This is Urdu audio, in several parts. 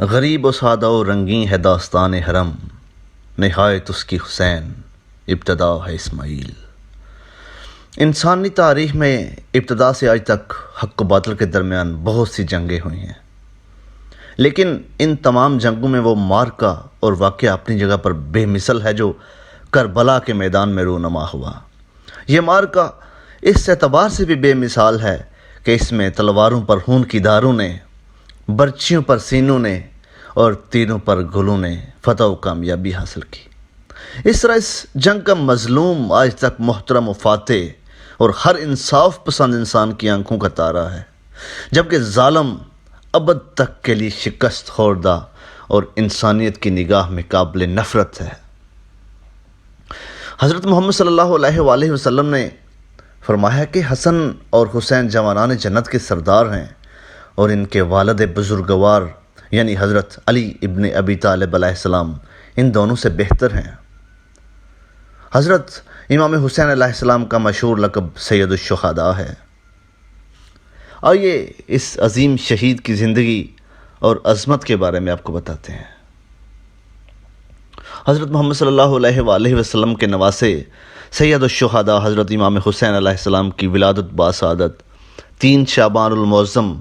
غریب و سادہ و رنگین ہے داستان حرم، نہایت اس کی حسین ابتدا ہے اسماعیل۔ انسانی تاریخ میں ابتدا سے آج تک حق و باطل کے درمیان بہت سی جنگیں ہوئی ہیں، لیکن ان تمام جنگوں میں وہ معرکہ اور واقعہ اپنی جگہ پر بے مثل ہے جو کربلا کے میدان میں رونما ہوا۔ یہ معرکہ اس اعتبار سے بھی بے مثال ہے کہ اس میں تلواروں پر خون کی دھاروں نے، برچھیوں پر سینوں نے اور تیروں پر گلوں نے فتح و کامیابی حاصل کی۔ اس طرح اس جنگ کا مظلوم آج تک محترم و فاتح اور ہر انصاف پسند انسان کی آنکھوں کا تارا ہے، جبکہ ظالم ابد تک کے لیے شکست خوردہ اور انسانیت کی نگاہ میں قابل نفرت ہے۔ حضرت محمد صلی اللہ علیہ وآلہ وسلم نے فرمایا کہ حسن اور حسین جوانان جنت کے سردار ہیں اور ان کے والد بزرگوار یعنی حضرت علی ابن ابی طالب علیہ السلام ان دونوں سے بہتر ہیں۔ حضرت امام حسین علیہ السلام کا مشہور لقب سید الشہداء ہے۔ آئیے اس عظیم شہید کی زندگی اور عظمت کے بارے میں آپ کو بتاتے ہیں۔ حضرت محمد صلی اللہ علیہ وآلہ وسلم کے نواسے سید الشہداء حضرت امام حسین علیہ السلام کی ولادت باسعادت 3 شعبان المعظم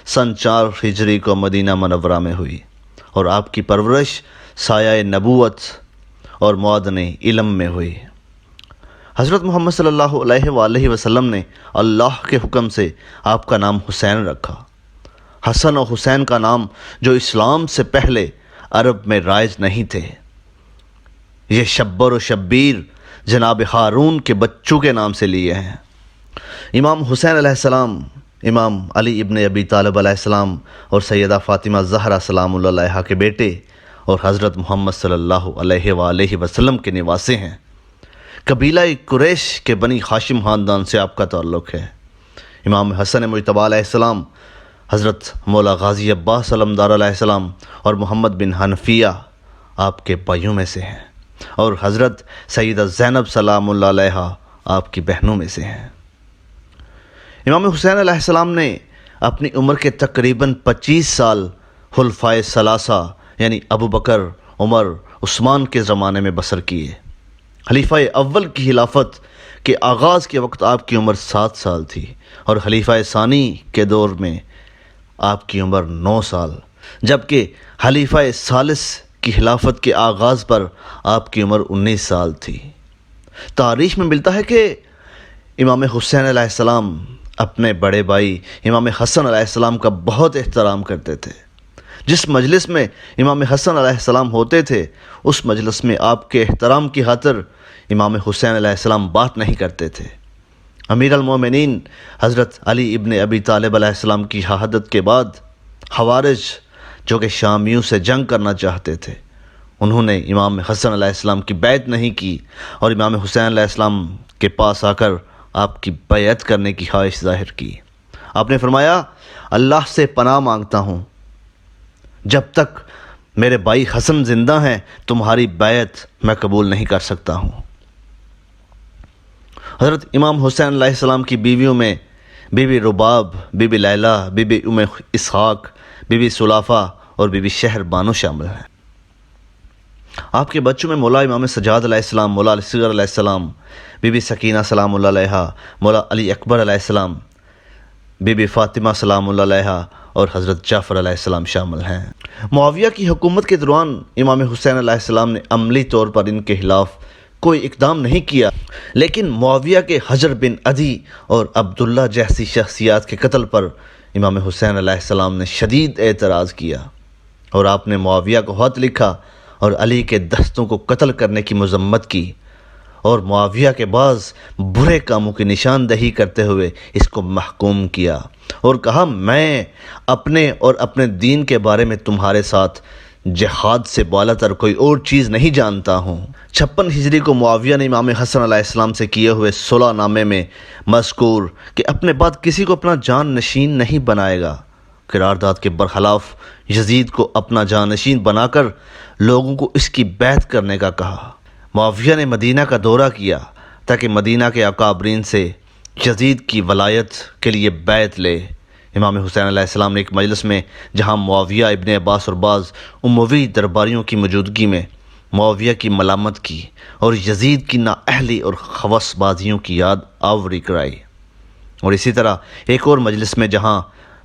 سن 4 ہجری کو مدینہ منورہ میں ہوئی، اور آپ کی پرورش سایہ نبوت اور معدن علم میں ہوئی۔ حضرت محمد صلی اللہ علیہ وآلہ وسلم نے اللہ کے حکم سے آپ کا نام حسین رکھا۔ حسن و حسین کا نام جو اسلام سے پہلے عرب میں رائج نہیں تھے، یہ شبر و شبیر جناب ہارون کے بچوں کے نام سے لیے ہیں۔ امام حسین علیہ السلام امام علی ابن ابی طالب علیہ السلام اور سیدہ فاطمہ زہرا سلام اللہ علیہا کے بیٹے اور حضرت محمد صلی اللہ علیہ وآلہ وسلم کے نواسے ہیں۔ قبیلہ قریش کے بنی ہاشم خاندان سے آپ کا تعلق ہے۔ امام حسن مجتبیٰ علیہ السلام حضرت مولا غازی عباس علمدار علیہ السلام اور محمد بن حنفیہ آپ کے بھائیوں میں سے ہیں، اور حضرت سیدہ زینب سلام اللہ علیہا آپ کی بہنوں میں سے ہیں۔ امام حسین علیہ السلام نے اپنی عمر کے تقریباً 25 سال خلفائے ثلاثہ یعنی ابو بکر، عمر، عثمان کے زمانے میں بسر کیے۔ خلیفہ اول کی خلافت کے آغاز کے وقت آپ کی عمر 7 سال تھی، اور خلیفہ ثانی کے دور میں آپ کی عمر 9 سال، جبکہ خلیفہ ثالث کی خلافت کے آغاز پر آپ کی عمر 19 سال تھی۔ تاریخ میں ملتا ہے کہ امام حسین علیہ السلام اپنے بڑے بھائی امام حسن علیہ السلام کا بہت احترام کرتے تھے۔ جس مجلس میں امام حسن علیہ السلام ہوتے تھے، اس مجلس میں آپ کے احترام کی خاطر امام حسین علیہ السلام بات نہیں کرتے تھے۔ امیر المومنین حضرت علی ابن ابی طالب علیہ السلام کی شہادت کے بعد خوارج جو کہ شامیوں سے جنگ کرنا چاہتے تھے، انہوں نے امام حسن علیہ السلام کی بیعت نہیں کی اور امام حسین علیہ السلام کے پاس آ کر آپ کی بیعت کرنے کی خواہش ظاہر کی۔ آپ نے فرمایا، اللہ سے پناہ مانگتا ہوں، جب تک میرے بھائی حسن زندہ ہیں تمہاری بیعت میں قبول نہیں کر سکتا ہوں۔ حضرت امام حسین علیہ السلام کی بیویوں میں بی بی رباب، بی بی لیلہ، بی بی ام اسحاق، بی بی سلافہ اور بی بی شہر بانو شامل ہیں۔ آپ کے بچوں میں مولا امام سجاد علیہ السلام، مولا علی اصغر علیہ السلام، بی بی سکینہ سلام اللہ علیہا، مولا علی اکبر علیہ السلام، بی بی فاطمہ سلام اللہ علیہا اور حضرت جعفر علیہ السلام شامل ہیں۔ معاویہ کی حکومت کے دوران امام حسین علیہ السلام نے عملی طور پر ان کے خلاف کوئی اقدام نہیں کیا، لیکن معاویہ کے حجر بن عدی اور عبداللہ جیسی شخصیات کے قتل پر امام حسین علیہ السلام نے شدید اعتراض کیا، اور آپ نے معاویہ کو خط لکھا اور علی کے دستوں کو قتل کرنے کی مذمت کی، اور معاویہ کے بعض برے کاموں کی نشاندہی کرتے ہوئے اس کو محکوم کیا اور کہا، میں اپنے اور اپنے دین کے بارے میں تمہارے ساتھ جہاد سے بالاتر کوئی اور چیز نہیں جانتا ہوں۔ 56 ہجری کو معاویہ نے امام حسن علیہ السلام سے کیے ہوئے صلح نامے میں مذکور کہ اپنے بعد کسی کو اپنا جان نشین نہیں بنائے گا، قرارداد کے برخلاف یزید کو اپنا جانشین بنا کر لوگوں کو اس کی بیعت کرنے کا کہا۔ معاویہ نے مدینہ کا دورہ کیا تاکہ مدینہ کے اکابرین سے یزید کی ولایت کے لیے بیعت لے۔ امام حسین علیہ السلام نے ایک مجلس میں جہاں معاویہ ابن عباس اور بعض اموی درباریوں کی موجودگی میں معاویہ کی ملامت کی اور یزید کی نااہلی اور خبث بازیوں کی یاد آوری کرائی، اور اسی طرح ایک اور مجلس میں جہاں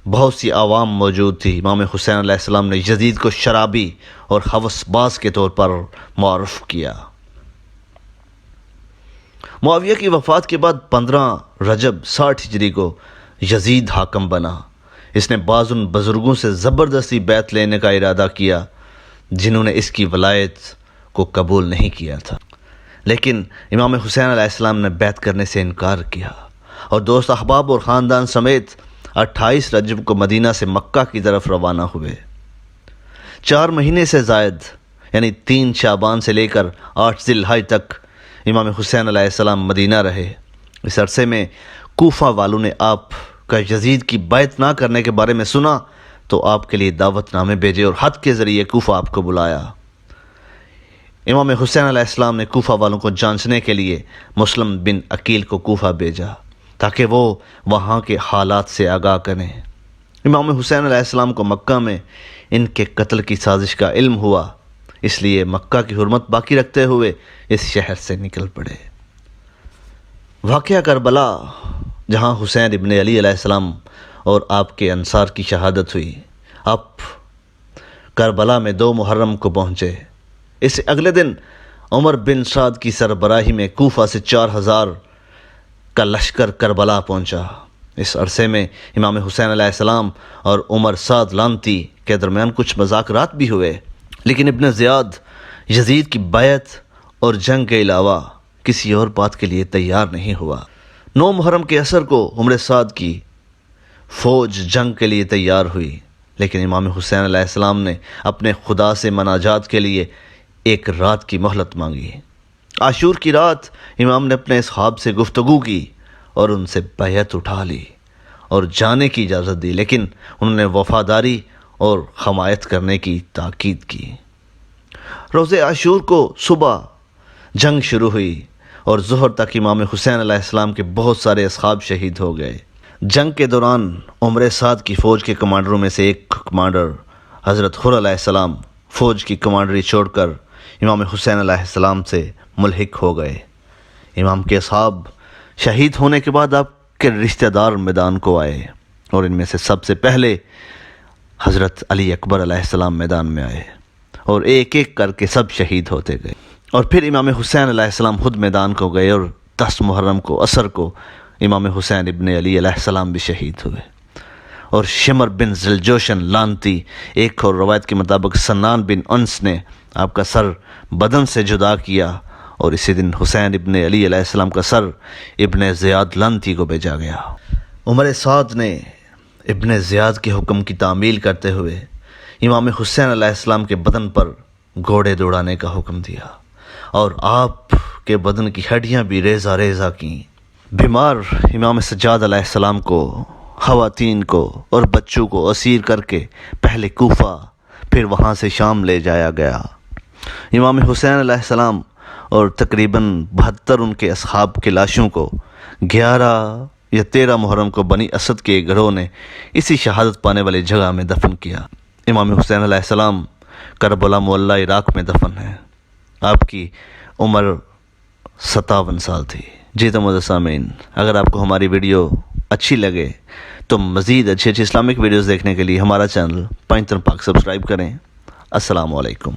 بہت سی عوام موجود تھی، امام حسین علیہ السلام نے یزید کو شرابی اور خبث باز کے طور پر معرف کیا۔ معاویہ کی وفات کے بعد 15 رجب 60 ہجری کو یزید حاکم بنا۔ اس نے بعض ان بزرگوں سے زبردستی بیعت لینے کا ارادہ کیا جنہوں نے اس کی ولایت کو قبول نہیں کیا تھا، لیکن امام حسین علیہ السلام نے بیعت کرنے سے انکار کیا اور دوست احباب اور خاندان سمیت 28 رجب کو مدینہ سے مکہ کی طرف روانہ ہوئے۔ 4 مہینے سے زائد یعنی 3 شعبان سے لے کر 8 ذی الحجہ تک امام حسین علیہ السلام مدینہ رہے۔ اس عرصے میں کوفہ والوں نے آپ کا یزید کی بیعت نہ کرنے کے بارے میں سنا تو آپ کے لیے دعوت نامے بھیجے اور خط کے ذریعے کوفہ آپ کو بلایا۔ امام حسین علیہ السلام نے کوفہ والوں کو جانچنے کے لیے مسلم بن عقیل کو کوفہ بھیجا تاکہ وہ وہاں کے حالات سے آگاہ کریں۔ امام حسین علیہ السلام کو مکہ میں ان کے قتل کی سازش کا علم ہوا، اس لیے مکہ کی حرمت باقی رکھتے ہوئے اس شہر سے نکل پڑے۔ واقعہ کربلا، جہاں حسین ابن علی علیہ السلام اور آپ کے انصار کی شہادت ہوئی۔ آپ کربلا میں 2 محرم کو پہنچے۔ اس سے اگلے دن عمر بن سعد کی سربراہی میں کوفہ سے 4000 کا لشکر کربلا پہنچا۔ اس عرصے میں امام حسین علیہ السلام اور عمر سعد لانتی کے درمیان کچھ مذاکرات بھی ہوئے، لیکن ابن زیاد یزید کی بیعت اور جنگ کے علاوہ کسی اور بات کے لیے تیار نہیں ہوا۔ 9 محرم کے عصر کو عمر سعد کی فوج جنگ کے لیے تیار ہوئی، لیکن امام حسین علیہ السلام نے اپنے خدا سے مناجات کے لیے 1 رات کی مہلت مانگی۔ عاشور کی رات امام نے اپنے اصحاب سے گفتگو کی اور ان سے بیعت اٹھا لی اور جانے کی اجازت دی، لیکن انہوں نے وفاداری اور حمایت کرنے کی تاکید کی۔ روز عاشور کو صبح جنگ شروع ہوئی اور ظہر تک امام حسین علیہ السلام کے بہت سارے اصحاب شہید ہو گئے۔ جنگ کے دوران عمر سعد کی فوج کے کمانڈروں میں سے ایک کمانڈر حضرت خر علیہ السلام فوج کی کمانڈری چھوڑ کر امام حسین علیہ السلام سے ملحق ہو گئے۔ امام کے اصحاب شہید ہونے کے بعد آپ کے رشتہ دار میدان کو آئے اور ان میں سے سب سے پہلے حضرت علی اکبر علیہ السلام میدان میں آئے اور ایک ایک کر کے سب شہید ہوتے گئے، اور پھر امام حسین علیہ السلام خود میدان کو گئے اور 10 محرم کو عصر کو امام حسین ابن علی علیہ السلام بھی شہید ہوئے، اور شمر بن ذلجوشن لانتی، ایک اور روایت کے مطابق سنان بن انس نے آپ کا سر بدن سے جدا کیا، اور اسی دن حسین ابن علی علیہ السلام کا سر ابن زیاد لانتی کو بھیجا گیا۔ عمر سعد نے ابن زیاد کے حکم کی تعمیل کرتے ہوئے امام حسین علیہ السلام کے بدن پر گھوڑے دوڑانے کا حکم دیا اور آپ کے بدن کی ہڈیاں بھی ریزہ ریزہ کیں۔ بیمار امام سجاد علیہ السلام کو، خواتین کو اور بچوں کو اسیر کر کے پہلے کوفہ پھر وہاں سے شام لے جایا گیا۔ امام حسین علیہ السلام اور تقریباً 72 ان کے اصحاب کی لاشوں کو 11 یا 13 محرم کو بنی اسد کے گروہ نے اسی شہادت پانے والی جگہ میں دفن کیا۔ امام حسین علیہ السلام کربلا معلیٰ عراق میں دفن ہے۔ آپ کی عمر 57 سال تھی۔ جی تو معزز سامعین، اگر آپ کو ہماری ویڈیو اچھی لگے تو مزید اچھی اسلامک ویڈیوز دیکھنے کے لیے ہمارا چینل پنجتن پاک سبسکرائب کریں۔ السلام علیکم۔